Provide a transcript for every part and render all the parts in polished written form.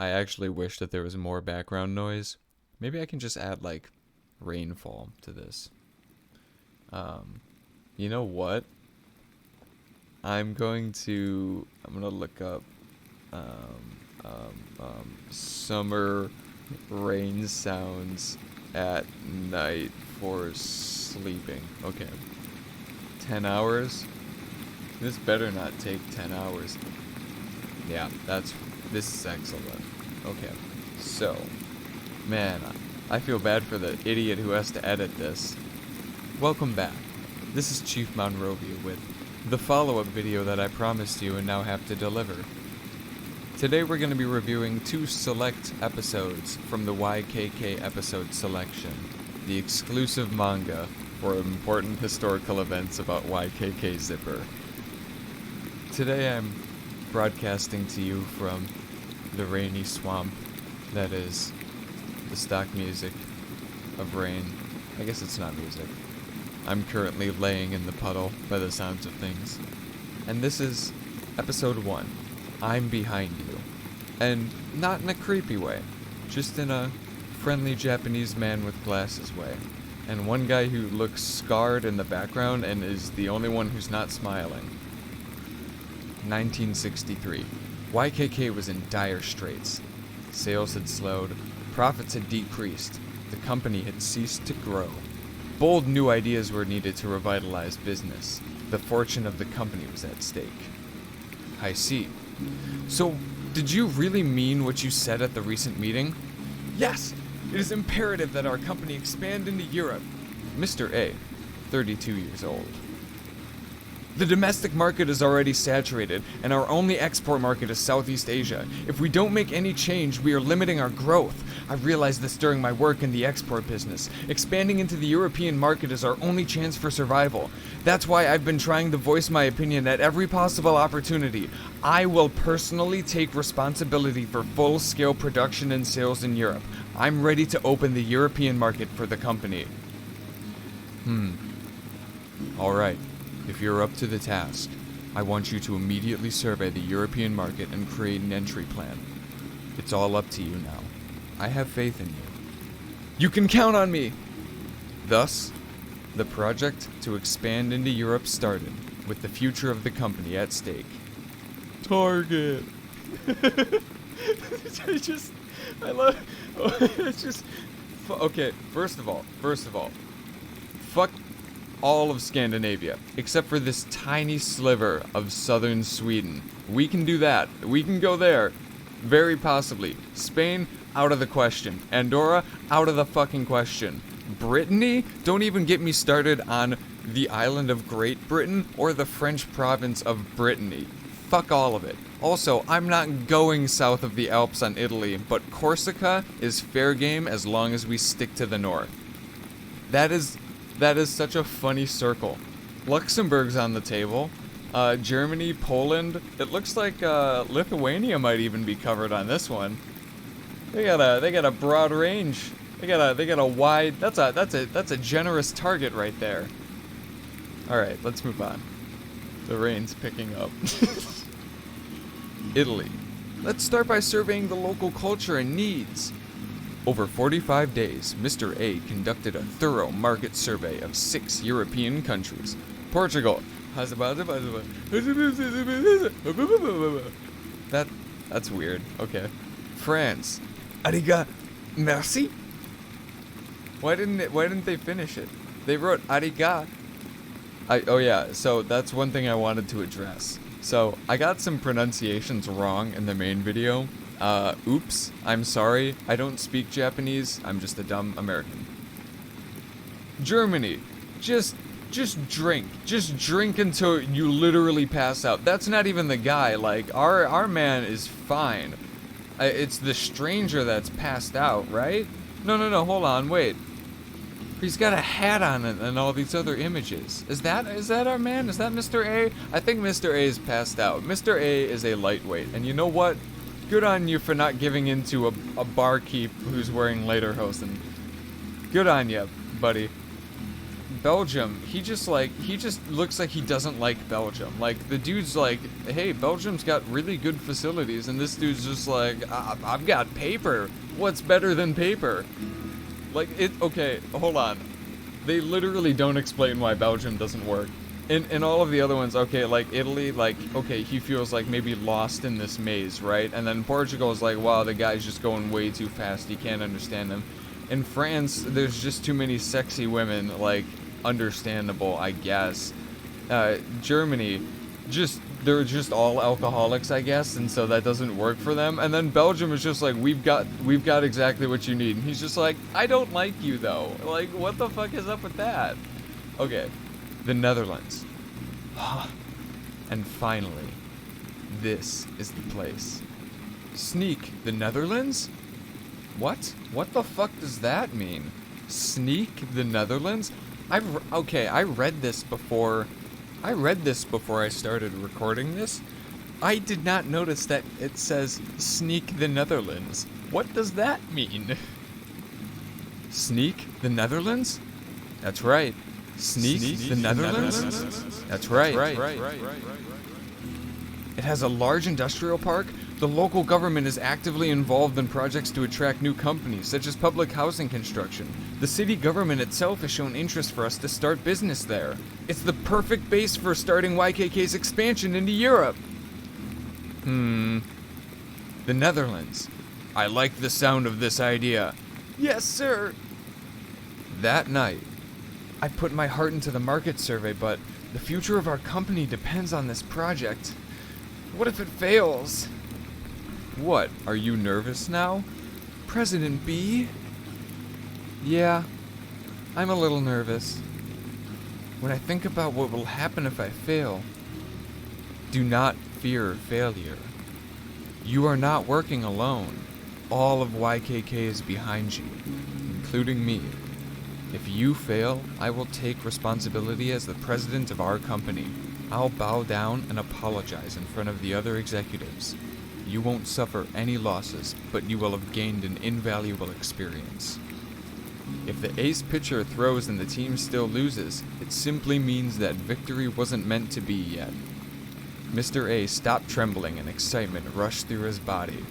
I actually wish that there was more background noise. Maybe I can just add, like, rainfall to this. You know what? I'm gonna look up, summer rain sounds at night for sleeping. Okay. 10 hours? This better not take 10 hours. Yeah, this is excellent. Okay. So, man, I feel bad for the idiot who has to edit this. Welcome back. This is Chief Monrovia with the follow-up video that I promised you and now have to deliver. Today we're going to be reviewing 2 select episodes from the YKK episode selection, the exclusive manga for important historical events about YKK Zipper. Today I'm broadcasting to you from the rainy swamp that is the stock music of rain. I guess it's not music. I'm currently laying in the puddle by the sounds of things. And this is episode 1, I'm Behind You. And not in a creepy way, just in a friendly Japanese man with glasses way. And one guy who looks scarred in the background and is the only one who's not smiling. 1963. YKK was in dire straits. Sales had slowed, profits had decreased, the company had ceased to grow. Bold new ideas were needed to revitalize business. The fortune of the company was at stake. I see. So, did you really mean what you said at the recent meeting? Yes! It is imperative that our company expand into Europe. Mr. A, 32 years old. The domestic market is already saturated, and our only export market is Southeast Asia. If we don't make any change, we are limiting our growth. I realized this during my work in the export business. Expanding into the European market is our only chance for survival. That's why I've been trying to voice my opinion at every possible opportunity. I will personally take responsibility for full-scale production and sales in Europe. I'm ready to open the European market for the company. Alright. If you're up to the task, I want you to immediately survey the European market and create an entry plan. It's all up to you now. I have faith in you. You can count on me! Thus, the project to expand into Europe started, with the future of the company at stake. Target! Okay, first of all, fuck all of Scandinavia, except for this tiny sliver of southern Sweden. We can do that. We can go there. Very possibly. Spain, out of the question. Andorra, out of the fucking question. Brittany? Don't even get me started on the island of Great Britain or the French province of Brittany. Fuck all of it. Also, I'm not going south of the Alps on Italy, but Corsica is fair game as long as we stick to the north. That is such a funny circle. Luxembourg's on the table. Germany, Poland. It looks like Lithuania might even be covered on this one. They got a broad range. They got a wide. That's a generous target right there. All right, let's move on. The rain's picking up. Italy. Let's start by surveying the local culture and needs. Over 45 days, Mr. A conducted a thorough market survey of 6 European countries. Portugal. That's weird. Okay. France. Ariga merci? Why didn't they finish it? They wrote ariga. Oh yeah, so that's one thing I wanted to address. So, I got some pronunciations wrong in the main video. Oops, I'm sorry, I don't speak Japanese, I'm just a dumb American. Germany, just drink until you literally pass out. That's not even the guy, like, our man is fine. It's the stranger that's passed out, right? No, hold on, wait. He's got a hat on and all these other images. Is that our man? Is that Mr. A? I think Mr. A is passed out. Mr. A is a lightweight, and you know what? Good on you for not giving in to a barkeep who's wearing lederhosen. Good on you, buddy. Belgium, he just looks like he doesn't like Belgium. Like, the dude's like, hey, Belgium's got really good facilities, and this dude's just like, I've got paper. What's better than paper? Like, okay, hold on. They literally don't explain why Belgium doesn't work. In all of the other ones, okay, like Italy, like, okay, he feels like maybe lost in this maze, right? And then Portugal is like, wow, the guy's just going way too fast, he can't understand him. In France, there's just too many sexy women, like, understandable, I guess. Germany, they're just all alcoholics, I guess, and so that doesn't work for them. And then Belgium is just like, we've got exactly what you need. And he's just like, I don't like you, though. Like, what the fuck is up with that? Okay. The Netherlands. And finally, this is the place. Sneak the Netherlands? What? What the fuck does that mean? Sneak the Netherlands? I read this before I started recording this. I did not notice that it says sneak the Netherlands. What does that mean? Sneak the Netherlands? That's right. Sneak the Netherlands? That's right. It has a large industrial park. The local government is actively involved in projects to attract new companies, such as public housing construction. The city government itself has shown interest for us to start business there. It's the perfect base for starting YKK's expansion into Europe. The Netherlands. I like the sound of this idea. Yes, sir. That night, I put my heart into the market survey, but the future of our company depends on this project. What if it fails? What, are you nervous now? President B? Yeah, I'm a little nervous. When I think about what will happen if I fail, do not fear failure. You are not working alone. All of YKK is behind you, including me. If you fail, I will take responsibility as the president of our company. I'll bow down and apologize in front of the other executives. You won't suffer any losses, but you will have gained an invaluable experience. If the ace pitcher throws and the team still loses, it simply means that victory wasn't meant to be yet. Mr. A stopped trembling and excitement rushed through his body.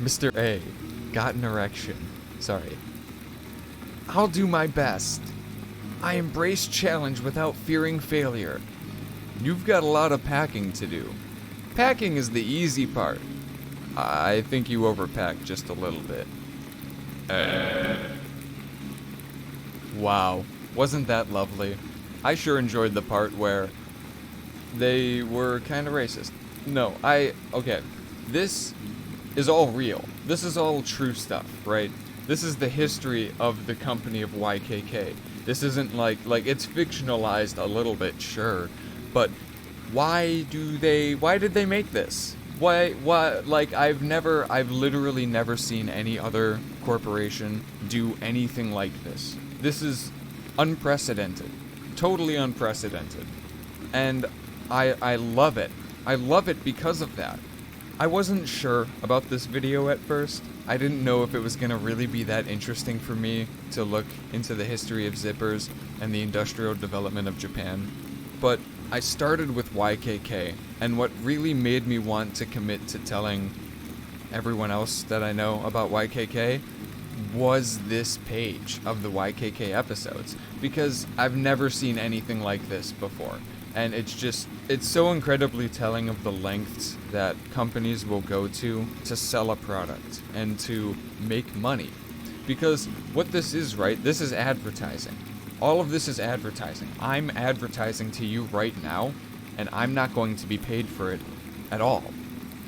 Mr. A got an erection. Sorry. I'll do my best. I embrace challenge without fearing failure. You've got a lot of packing to do. Packing is the easy part. I think you overpacked just a little bit. Wow, wasn't that lovely? I sure enjoyed the part where they were kind of racist. No, okay, this is all real. This is all true stuff, right? This is the history of the company of YKK. This isn't like it's fictionalized a little bit, sure, but why did they make this? Why, like, I've literally never seen any other corporation do anything like this. This is unprecedented. Totally unprecedented. And I love it. I love it because of that. I wasn't sure about this video at first. I didn't know if it was gonna really be that interesting for me to look into the history of zippers and the industrial development of Japan. But I started with YKK, and what really made me want to commit to telling everyone else that I know about YKK was this page of the YKK episodes, because I've never seen anything like this before. And it's so incredibly telling of the lengths that companies will go to sell a product and to make money. Because what this is, right, this is advertising. All of this is advertising. I'm advertising to you right now, and I'm not going to be paid for it at all.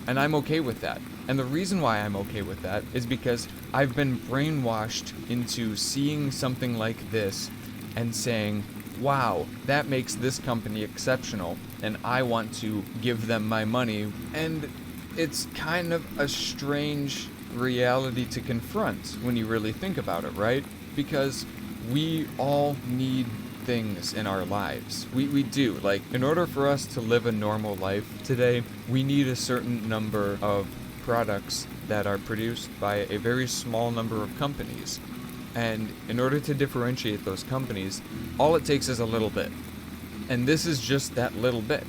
And I'm okay with that. And the reason why I'm okay with that is because I've been brainwashed into seeing something like this and saying, wow, that makes this company exceptional, and I want to give them my money. And it's kind of a strange reality to confront when you really think about it, right? Because we all need things in our lives. We do. Like, in order for us to live a normal life today, we need a certain number of products that are produced by a very small number of companies. And in order to differentiate those companies, all it takes is a little bit. And this is just that little bit.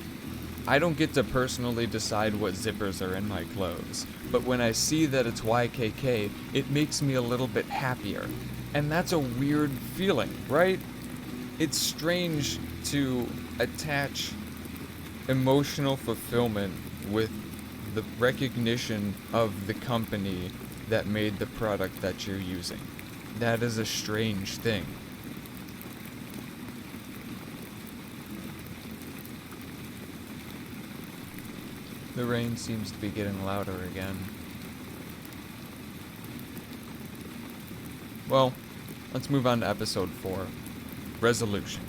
I don't get to personally decide what zippers are in my clothes, but when I see that it's YKK, it makes me a little bit happier. And that's a weird feeling, right? It's strange to attach emotional fulfillment with the recognition of the company that made the product that you're using. That is a strange thing. The rain seems to be getting louder again. Well, let's move on to episode 4. Resolution.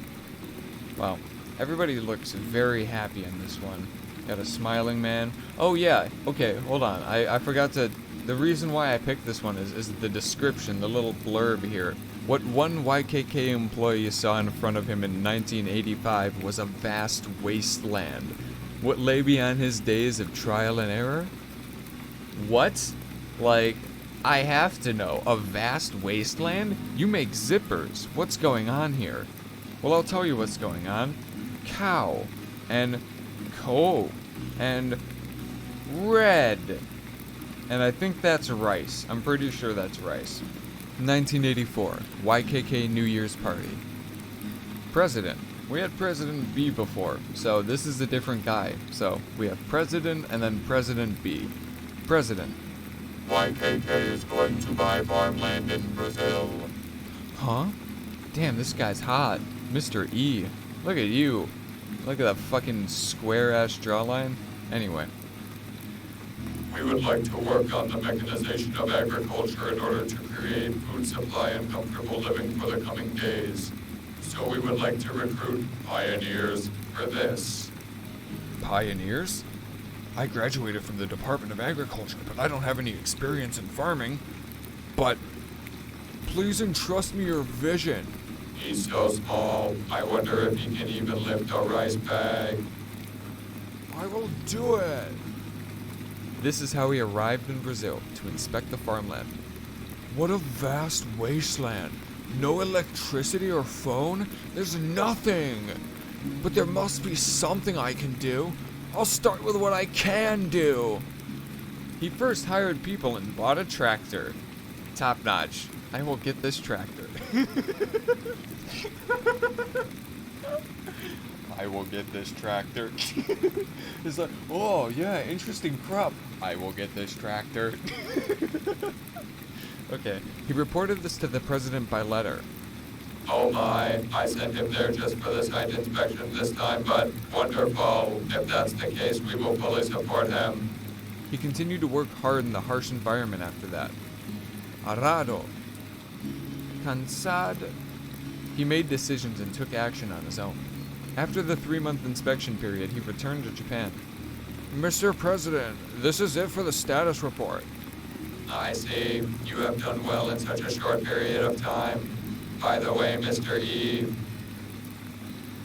Wow, everybody looks very happy in this one. Got a smiling man. Oh yeah, okay, hold on. I forgot to... The reason why I picked this one is the description, the little blurb here. What one YKK employee saw in front of him in 1985 was a vast wasteland. What lay beyond his days of trial and error? What? Like, I have to know. A vast wasteland? You make zippers. What's going on here? Well, I'll tell you what's going on. Cow. And coal. And red. And I think that's rice. I'm pretty sure that's rice. 1984. YKK New Year's Party. President. We had President B before, so this is a different guy. So, we have President and then President B. President. YKK is going to buy farmland in Brazil. Huh? Damn, this guy's hot. Mr. E. Look at you. Look at that fucking square-ass jawline. Anyway. We would like to work on the mechanization of agriculture in order to create food supply and comfortable living for the coming days. So we would like to recruit pioneers for this. Pioneers? I graduated from the Department of Agriculture, but I don't have any experience in farming. But please entrust me your vision. He's so small, I wonder if he can even lift a rice bag. I will do it. This is how he arrived in Brazil to inspect the farmland. What a vast wasteland. No electricity or phone? There's nothing. But there must be something I can do. I'll start with what I can do. He first hired people and bought a tractor. Top notch. I will get this tractor. I will get this tractor. It's like, oh yeah, interesting crop. I will get this tractor. Okay, he reported this to the president by letter. Oh my, I sent him there just for the site inspection this time, but wonderful. If that's the case, we will fully support him. He continued to work hard in the harsh environment after that. Arado. Cansado. He made decisions and took action on his own. After the 3-month inspection period, he returned to Japan. Mr. President, this is it for the status report. I see. You have done well in such a short period of time. By the way, Mr. E,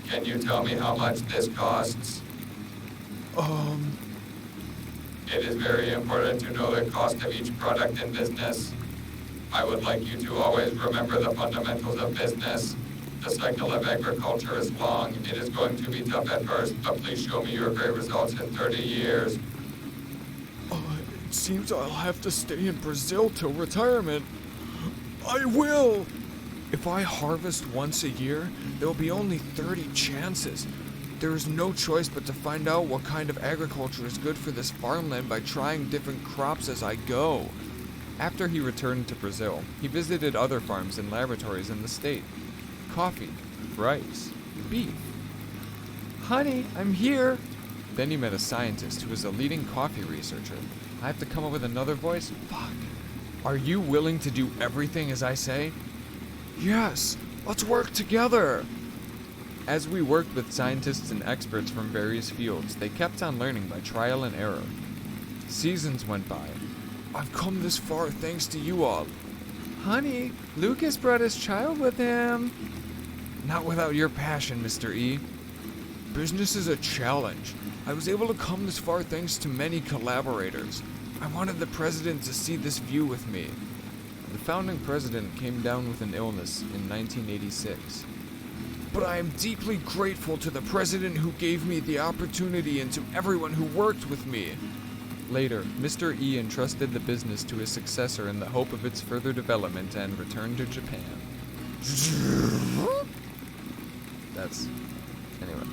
can you tell me how much this costs? It is very important to know the cost of each product in business. I would like you to always remember the fundamentals of business. The cycle of agriculture is long. It is going to be tough at first, but please show me your great results in 30 years. It seems I'll have to stay in Brazil till retirement. I will! If I harvest once a year, there will be only 30 chances. There is no choice but to find out what kind of agriculture is good for this farmland by trying different crops as I go. After he returned to Brazil, he visited other farms and laboratories in the state. Coffee, rice, beef. Honey, I'm here. Then he met a scientist who was a leading coffee researcher. I have to come up with another voice? Fuck. Are you willing to do everything as I say? Yes, let's work together. As we worked with scientists and experts from various fields, they kept on learning by trial and error. Seasons went by. I've come this far thanks to you all. Honey, Lucas brought his child with him. Not without your passion, Mr. E. Business is a challenge. I was able to come this far thanks to many collaborators. I wanted the president to see this view with me. The founding president came down with an illness in 1986. But I am deeply grateful to the president who gave me the opportunity and to everyone who worked with me. Later, Mr. E entrusted the business to his successor in the hope of its further development and return to Japan. Anyway.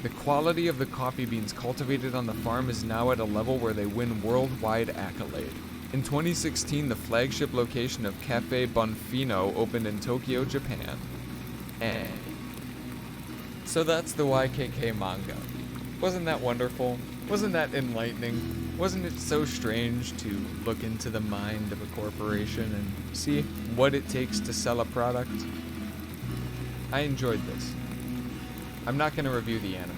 The quality of the coffee beans cultivated on the farm is now at a level where they win worldwide accolade. In 2016, the flagship location of Cafe Bonfino opened in Tokyo, Japan. So that's the YKK manga. Wasn't that wonderful? Wasn't that enlightening? Wasn't it so strange to look into the mind of a corporation and see what it takes to sell a product? I enjoyed this. I'm not going to review the anime.